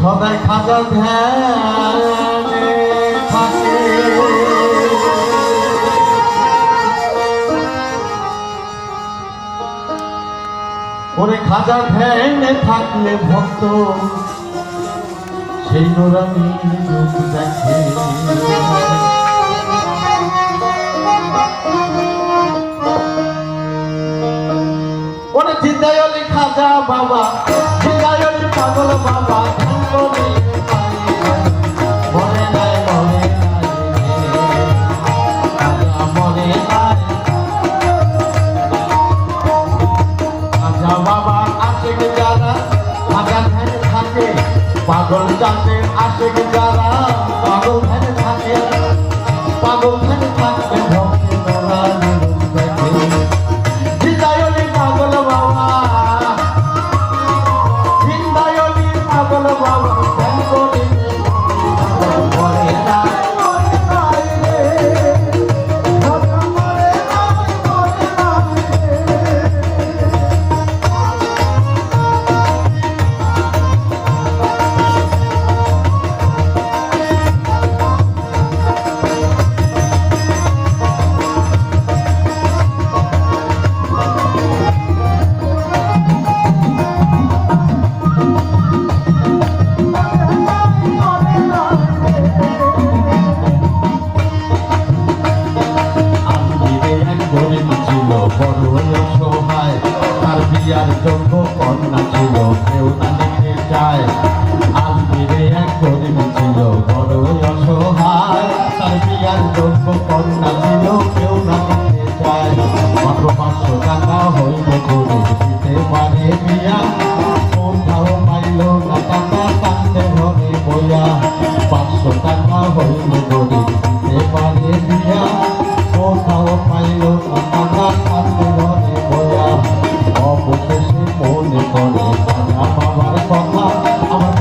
সদাই খাজা ধ্যানে থাকে ওরে খাজা ধ্যানে থাকলে ভক্ত সেই নোরানি রূপ দেখে ওরে জিন্দায়লি খাজা বাবা জিন্দায়লি পাগল বাবা মরে নাই মরে নাই মরে নাই খাজা বাবা আশেক যারা খাজা ধ্যানে থাকে পাগল জাতে আশেক যারা পাগল ধ্যানে থাকে পাগল ধ্যানে থাকবে ভক্তি নোরানি রূপ দেখে জিন্দায়লি পাগল বাবা জিন্দায়লি পাগল বাবা ধ্যান করে মরে নাই বিয়ার যোগ্য কন্যা ছিল কেউ না নিতে চায় আলমিরে এক গরিব ছিল বড়ই অসহায় তার বিয়ার যোগ্য কন্যা ছিল কেউ না নিতে চায় মাত্র 500 টাকা হইল গরিব দিতে পারে বিয়া কোথাও পাইল না টাকা কান্দে ঘরে বইয়া 500 টাকা হইল গরিব দিতে পারে বিয়া কোথাও পাইল না টাকা কান্দে ঘরে বইয়া অবশেষে মনে করে খাজা বাবার কথা আমার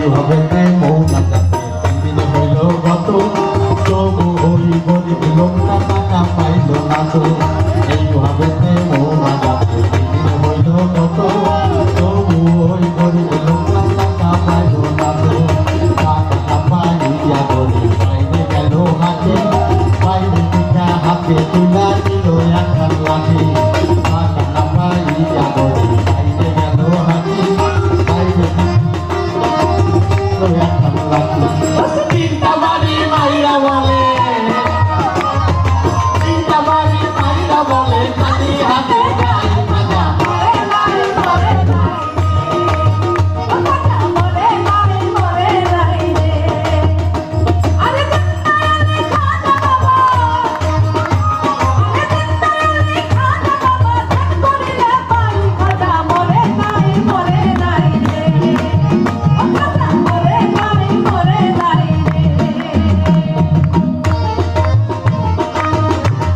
এইভাবে মৌনা যাতে 3 দিন হইল গত তবু ওই গরিব লোকটা টাকা পাইল না তো এইভাবে মৌনা যাতে 3 দিন হইল গত তবু ওই গরিব লোকটা টাকা পাইল না তো টাকা পাইয়া গরিব বাইরে গেল হাতে বাইরে থেকে হাতে তুলা দিল একখান লাঠি টাকা পাইয়া গরিব বাইরে গেল হাতে বাইরে একখান লাঠি তিনটা বাড়ি মাইরা বলে তিনটা বাড়ি মাইরা বলে খালি হাতে